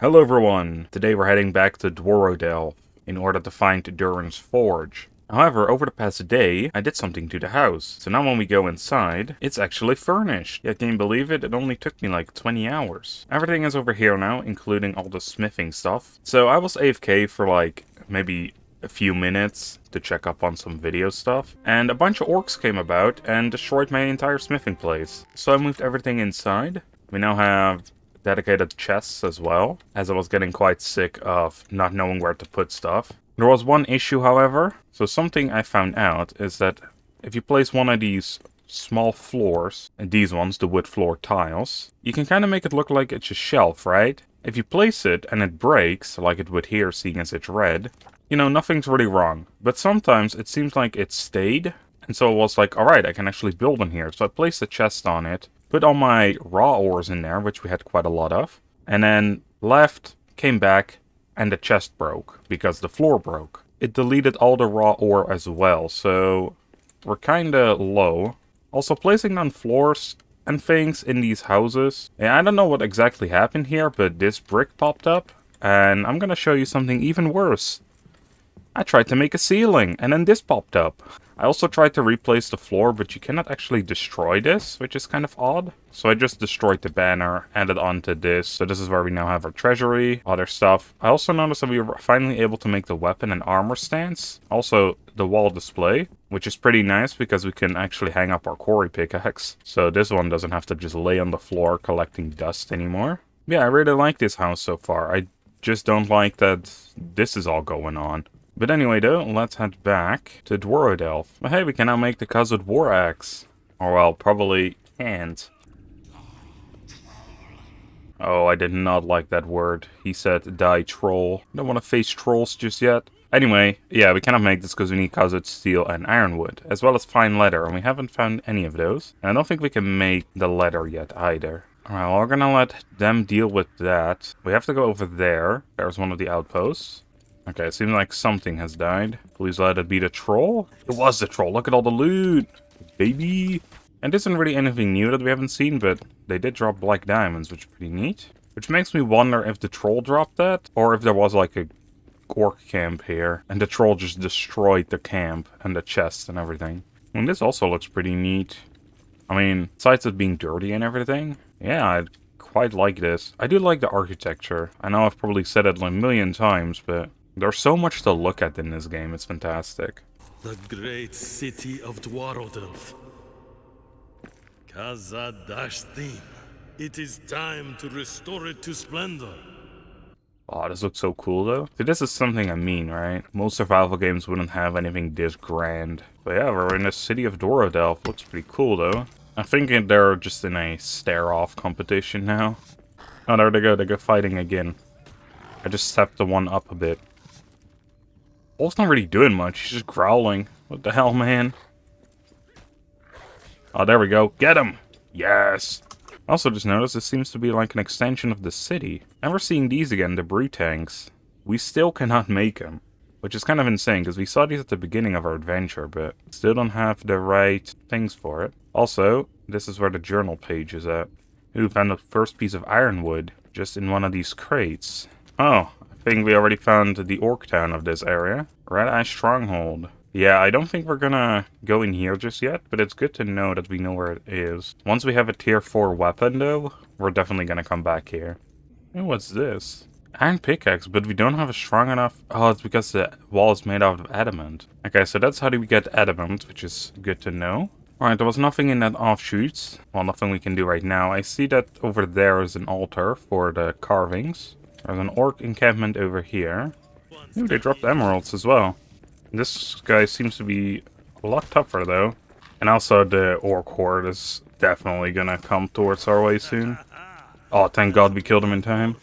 Hello everyone! Today we're heading back to Dwarven in order to find Duran's forge. However, over the past day, I did something to the house. So now when we go inside, it's actually furnished. Yeah, can you believe it? It only took me like 20 hours. Everything is over here now, including all the smithing stuff. So I was AFK for like maybe a few minutes to check up on some video stuff. And a bunch of orcs came about and destroyed my entire smithing place. So I moved everything inside. We now have dedicated chests as well, as I was getting quite sick of not knowing where to put stuff. There was one issue, however. So something I found out is that if you place one of these small floors, and these ones, the wood floor tiles, you can kind of make it look like it's a shelf, right? If you place it and it breaks, like it would here, seeing as it's red, you know, nothing's really wrong. But sometimes it seems like it stayed, and so I was like, alright, I can actually build in here. So I placed a chest on it, put all my raw ores in there, which we had quite a lot of, and then left, came back, and the chest broke, because the floor broke. It deleted all the raw ore as well, so we're kinda low. Also, placing down floors and things in these houses, and I don't know what exactly happened here, but this brick popped up, and I'm gonna show you something even worse. I tried to make a ceiling, and then this popped up. I also tried to replace the floor, but you cannot actually destroy this, which is kind of odd. So I just destroyed the banner, added onto this. So this is where we now have our treasury, other stuff. I also noticed that we were finally able to make the weapon and armor stance. Also, the wall display, which is pretty nice because we can actually hang up our quarry pickaxe. So this one doesn't have to just lay on the floor collecting dust anymore. Yeah, I really like this house so far. I just don't like that this is all going on. But anyway though, let's head back to Dwarven. But hey, we can now make the Khazad War Axe. Or well, probably can't. Oh, I did not like that word. He said, die troll. Don't want to face trolls just yet. Anyway, yeah, we cannot make this because we need Khazad steel and ironwood, as well as fine leather, and we haven't found any of those. And I don't think we can make the leather yet either. Alright, well, we're gonna let them deal with that. We have to go over there. There's one of the outposts. Okay, it seems like something has died. Please let it be the troll. It was the troll. Look at all the loot. Baby. And this isn't really anything new that we haven't seen, but they did drop black diamonds, which is pretty neat. Which makes me wonder if the troll dropped that, or if there was like a orc camp here, and the troll just destroyed the camp, and the chests and everything. And this also looks pretty neat. I mean, besides it being dirty and everything, yeah, I quite like this. I do like the architecture. I know I've probably said it like a million times, but there's so much to look at in this game, it's fantastic. The great city of Dwarven. Khazad-dashtin. It is time to restore it to splendor. Oh, this looks so cool though. See, this is something I mean, right? Most survival games wouldn't have anything this grand. But yeah, we're in the city of Dwarven. Looks pretty cool though. I think they're just in a stare-off competition now. Oh, there they go fighting again. I just stepped the one up a bit. Wolf's not really doing much, he's just growling. What the hell, man? Oh, there we go. Get him! Yes! Also just noticed this seems to be like an extension of the city. And we're seeing these again, the brew tanks. We still cannot make them. Which is kind of insane, because we saw these at the beginning of our adventure, but still don't have the right things for it. Also, this is where the journal page is at. We found the first piece of ironwood, just in one of these crates. Oh, I think we already found the orc town of this area. Red Eye Stronghold. Yeah, I don't think we're gonna go in here just yet, but it's good to know that we know where it is. Once we have a tier 4 weapon though, we're definitely gonna come back here. And what's this? Iron pickaxe, but we don't have a strong enough... Oh, it's because the wall is made out of adamant. Okay, so that's how do we get adamant, which is good to know. Alright, there was nothing in that offshoots. Well, nothing we can do right now. I see that over there is an altar for the carvings. There's an orc encampment over here. Ooh, they dropped emeralds as well. This guy seems to be a lot tougher though. And also the orc horde is definitely gonna come towards our way soon. Oh, thank God we killed him in time.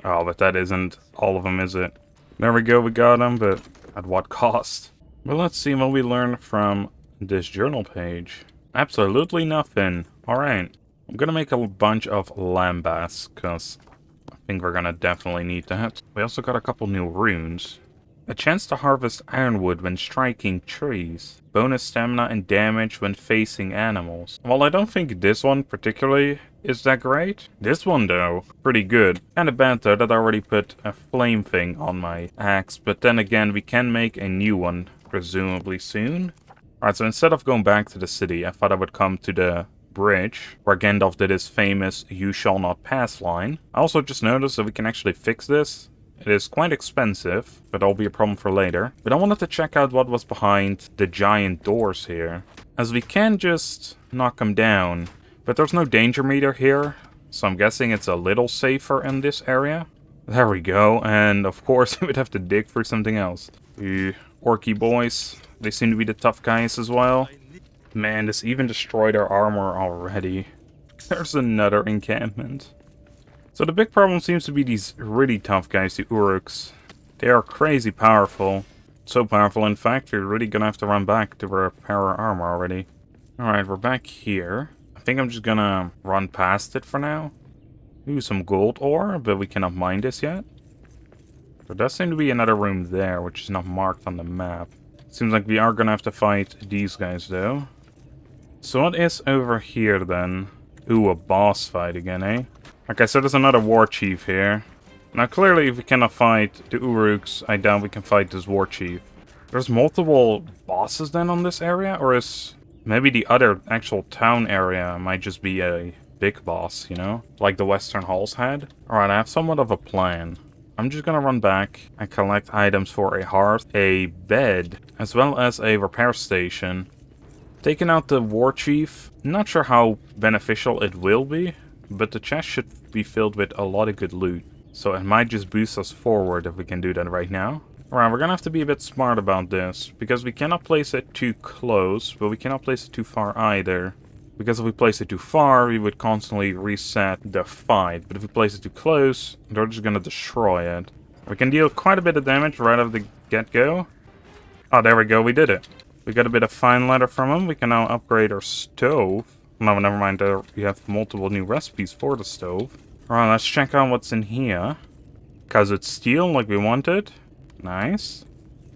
Oh, but that isn't all of them, is it? There we go, we got him, but at what cost? Well, let's see what we learn from this journal page. Absolutely nothing. Alright. I'm gonna make a bunch of lambas, because I think we're gonna definitely need that. We also got a couple new runes. A chance to harvest ironwood when striking trees. Bonus stamina and damage when facing animals. Well, I don't think this one particularly is that great. This one, though, pretty good. Kinda bad, though, that I already put a flame thing on my axe. But then again, we can make a new one, presumably soon. Alright, so instead of going back to the city, I thought I would come to the bridge, where Gandalf did his famous "You shall not pass" line. I also just noticed that we can actually fix this. It is quite expensive, but that'll be a problem for later. But I wanted to check out what was behind the giant doors here, as we can just knock them down. But there's no danger meter here, so I'm guessing it's a little safer in this area. There we go, and of course we'd have to dig for something else. Orky boys, they seem to be the tough guys as well. Man, this even destroyed our armor already. There's another encampment. So the big problem seems to be these really tough guys, the Uruks. They are crazy powerful. So powerful, in fact, we're really gonna have to run back to repair our armor already. Alright, we're back here. I think I'm just gonna run past it for now. Ooh, some gold ore, but we cannot mine this yet. There does seem to be another room there, which is not marked on the map. Seems like we are gonna have to fight these guys, though. So what is over here, then? Ooh, a boss fight again, eh? Okay, so there's another war chief here. Now, clearly, if we cannot fight the Uruks, I doubt we can fight this war chief. There's multiple bosses, then, on this area? Or is maybe the other actual town area might just be a big boss, you know? Like the Western Halls had? Alright, I have somewhat of a plan. I'm just gonna run back and collect items for a hearth, a bed, as well as a repair station. Taking out the war chief, not sure how beneficial it will be, but the chest should be filled with a lot of good loot. So it might just boost us forward if we can do that right now. Alright, we're gonna have to be a bit smart about this, because we cannot place it too close, but we cannot place it too far either. Because if we place it too far, we would constantly reset the fight. But if we place it too close, they're just gonna destroy it. We can deal quite a bit of damage right off the get-go. Oh, there we go, we did it. We got a bit of fine leather from him. We can now upgrade our stove. No, never mind, we have multiple new recipes for the stove. Alright, let's check out what's in here. Because it's steel, like we wanted. Nice.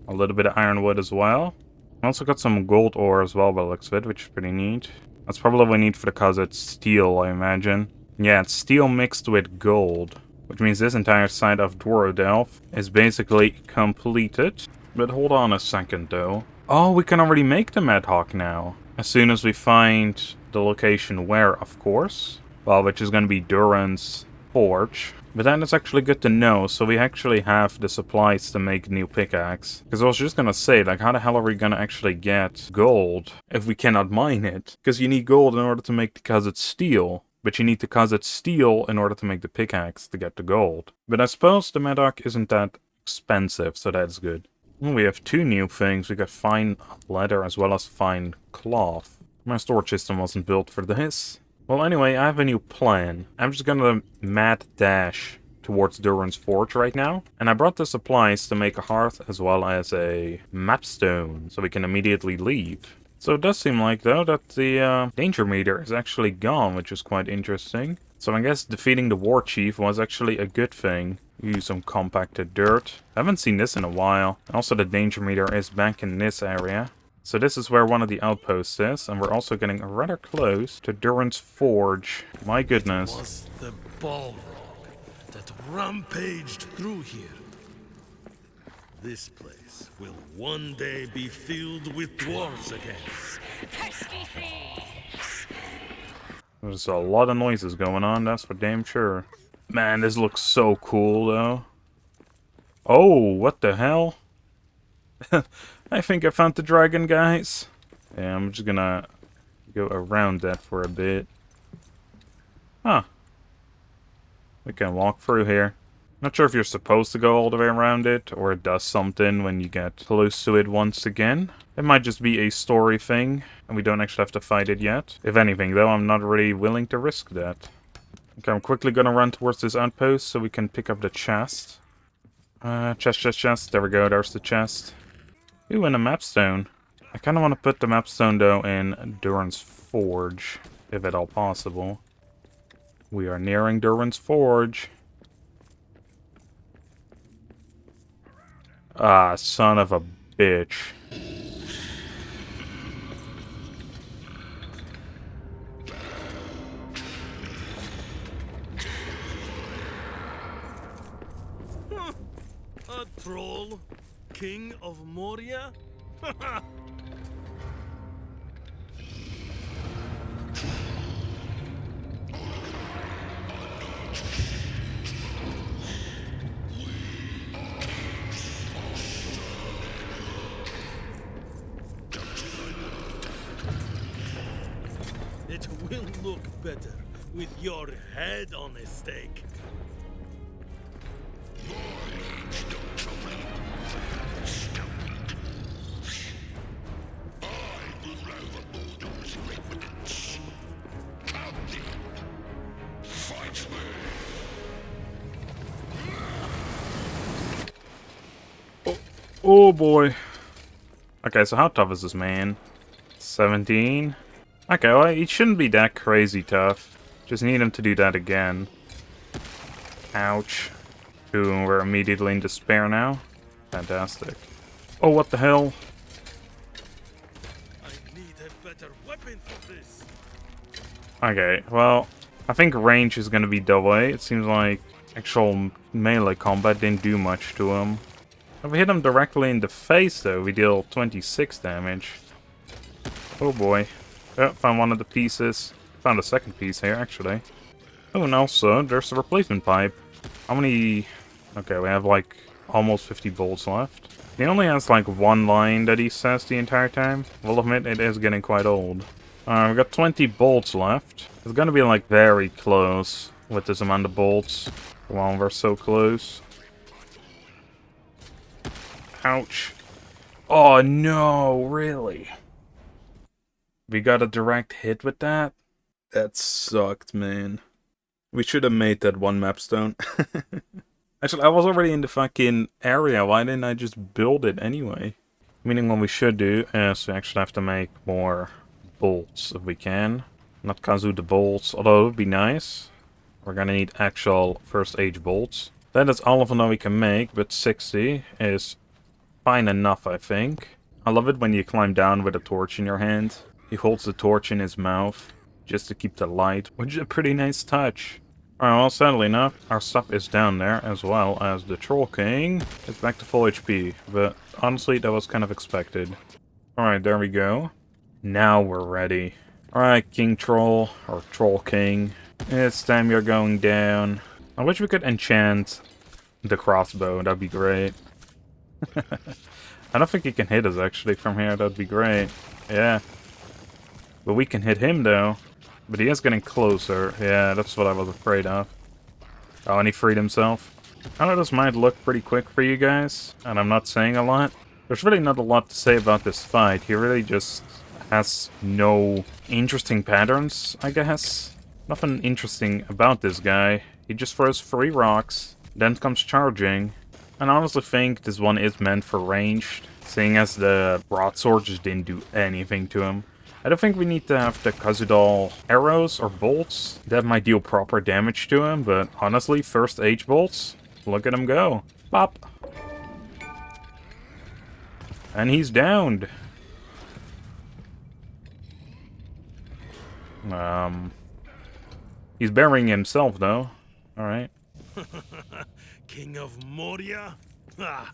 A little bit of ironwood as well. Also got some gold ore as well by the looks of it, which is pretty neat. That's probably what we need for the cause it's steel, I imagine. Yeah, it's steel mixed with gold. Which means this entire side of Duran is basically completed. But hold on a second, though. Oh, we can already make them ad hoc now. As soon as we find the location where, of course. Well, which is going to be Duran's forge. But that is actually good to know, so we actually have the supplies to make a new pickaxe. Because I was just gonna say, like, how the hell are we gonna actually get gold if we cannot mine it? Because you need gold in order to make the cause it's steel. But you need to cause it's steel in order to make the pickaxe to get the gold. But I suppose the Medoc isn't that expensive, so that's good. Well, we have two new things. We got fine leather as well as fine cloth. My storage system wasn't built for this. Well, anyway, I have a new plan. I'm just gonna mad dash towards Duran's forge right now. And I brought the supplies to make a hearth as well as a mapstone, so we can immediately leave. So it does seem like, though, that the danger meter is actually gone, which is quite interesting. So I guess defeating the war chief was actually a good thing. Use some compacted dirt. I haven't seen this in a while. And also the danger meter is back in this area. So this is where one of the outposts is, and we're also getting rather close to Duran's forge. My goodness. It was the Balrog that rampaged through here. This place will one day be filled with dwarves again. Pesky thieves! There's a lot of noises going on, that's for damn sure. Man, this looks so cool, though. Oh, what the hell? I think I found the dragon, guys. Yeah, I'm just gonna go around that for a bit. Huh. We can walk through here. Not sure if you're supposed to go all the way around it, or it does something when you get close to it once again. It might just be a story thing, and we don't actually have to fight it yet. If anything, though, I'm not really willing to risk that. Okay, I'm quickly gonna run towards this outpost so we can pick up the chest. Chest. There we go, there's the chest. Ooh, and a mapstone. I kind of want to put the mapstone, though, in Duran's forge, if at all possible. We are nearing Duran's forge. Ah, son of a bitch. A troll? King of Moria? It will look better with your head on a stake. Oh boy. Okay, so how tough is this man? 17? Okay, well, he shouldn't be that crazy tough. Just need him to do that again. Ouch. Ooh, we're immediately in despair now. Fantastic. Oh, what the hell? I need a better weapon for this. Okay, well, I think range is gonna be double A. It seems like actual melee combat didn't do much to him. If we hit him directly in the face, though, we deal 26 damage. Oh boy. Oh, found one of the pieces. Found a second piece here, actually. Oh, and also, there's a replacement pipe. How many... Okay, we have, like, almost 50 bolts left. He only has, like, one line that he says the entire time. We'll admit, it is getting quite old. We've got 20 bolts left. It's gonna be, like, very close with this amount of bolts. Well, we're so close. Ouch. Oh, no, really? We got a direct hit with that? That sucked, man. We should have made that one mapstone. Actually, I was already in the fucking area. Why didn't I just build it anyway? Meaning what we should do is we actually have to make more bolts if we can. Not kazoo the bolts, although it would be nice. We're gonna need actual first age bolts. That is all of them we can make, but 60 is fine enough, I think. I love it when you climb down with a torch in your hand. He holds the torch in his mouth, just to keep the light, which is a pretty nice touch. Alright, well, sadly enough, our stuff is down there, as well as the Troll King is back to full HP, but honestly, that was kind of expected. Alright, there we go. Now we're ready. Alright, King Troll, or Troll King, it's time you're going down. I wish we could enchant the crossbow, that'd be great. I don't think he can hit us, actually, from here, that'd be great. Yeah. But we can hit him, though. But he is getting closer. Yeah, that's what I was afraid of. Oh, and he freed himself. I know this might look pretty quick for you guys, and I'm not saying a lot. There's really not a lot to say about this fight. He really just has no interesting patterns, I guess. Nothing interesting about this guy. He just throws 3 rocks, then comes charging. And I honestly think this one is meant for ranged, seeing as the broadsword just didn't do anything to him. I don't think we need to have the Kazudal arrows or bolts. That might deal proper damage to him, but honestly, first age bolts, look at him go. Pop! And he's downed. He's burying himself, though. Alright. King of Moria? Ah,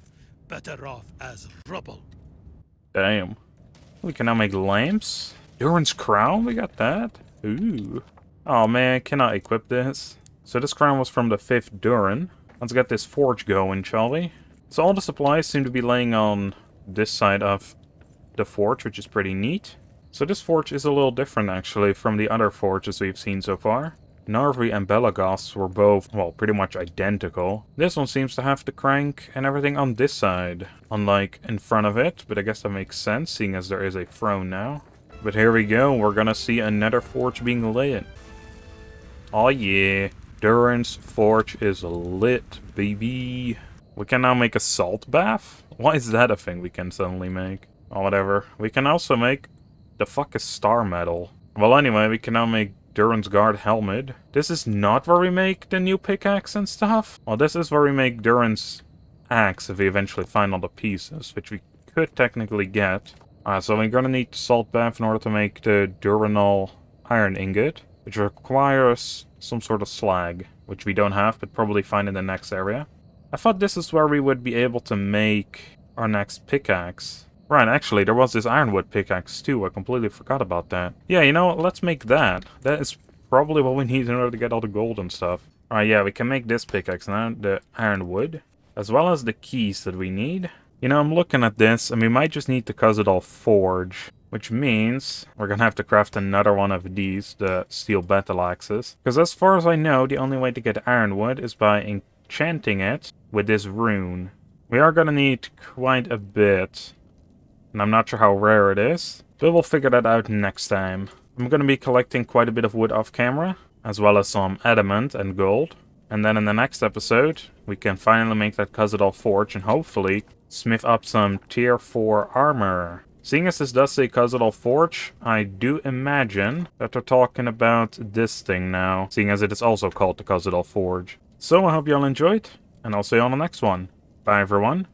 better off as rubble. Damn. We can now make lamps. Duran's crown? We got that? Ooh. Oh man, cannot equip this. So this crown was from the 5th Duran. Let's get this forge going, shall we? So all the supplies seem to be laying on this side of the forge, which is pretty neat. So this forge is a little different, actually, from the other forges we've seen so far. Narvi and Belagos were both, well, pretty much identical. This one seems to have the crank and everything on this side, unlike in front of it, but I guess that makes sense, seeing as there is a throne now. But here we go, we're gonna see another forge being lit. Oh yeah, Duran's forge is lit, baby. We can now make a salt bath? Why is that a thing we can suddenly make? Oh, whatever. We can also make... The fuck is star metal? Well, anyway, we can now make Duran's guard helmet. This is not where we make the new pickaxe and stuff. Well, this is where we make Duran's axe if we eventually find all the pieces, which we could technically get. So we're gonna need the salt bath in order to make the Duranol iron ingot, which requires some sort of slag, which we don't have, but probably find in the next area. I thought this is where we would be able to make our next pickaxe. Right, actually, there was this ironwood pickaxe too. I completely forgot about that. Yeah, you know what? Let's make that. That is probably what we need in order to get all the gold and stuff. Alright, yeah, we can make this pickaxe now, the ironwood, as well as the keys that we need. You know, I'm looking at this, and we might just need to Khazad forge, which means we're gonna have to craft another one of these, the steel battle axes. Because as far as I know, the only way to get ironwood is by enchanting it with this rune. We are gonna need quite a bit, and I'm not sure how rare it is, but we'll figure that out next time. I'm gonna be collecting quite a bit of wood off camera, as well as some adamant and gold. And then in the next episode, we can finally make that Khazad forge and hopefully smith up some tier 4 armor. Seeing as this does say Khazad forge, I do imagine that they're talking about this thing now, seeing as it is also called the Khazad forge. So I hope you all enjoyed, and I'll see you on the next one. Bye everyone.